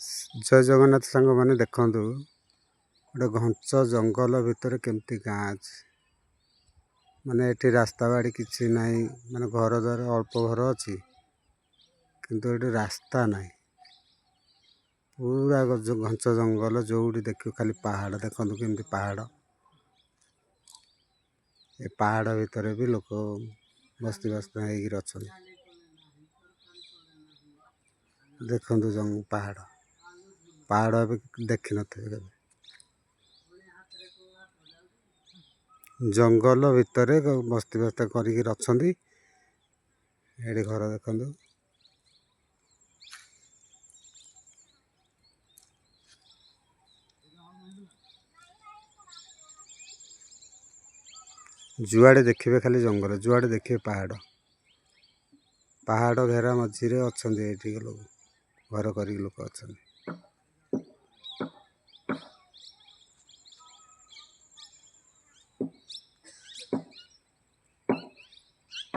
जय जगन्नाथ सांग मैंने देखु गोटे घंच जंगल भितर केमती गाँ अच्छे माने एठी रास्ता बाड़ी किसी ना माने घर द्वार अल्प घर अच्छी किंतु ये रास्ता ना पूरा घंच जंगल जो देख खाली पहाड़ देखु केमती पहाड़ ये पहाड़ भितर भी लोक बस्ती बस्ता हो देखु पहाड़ पहाड़ देखी न जंगल भितर बस्ती बस्ता करके घर देखु जुआड़े देखिए खाली जंगल जुआड़े देखिए पहाड़ पहाड़ घेरा मझे अच्छा लोग घर कर लोक अच्छा।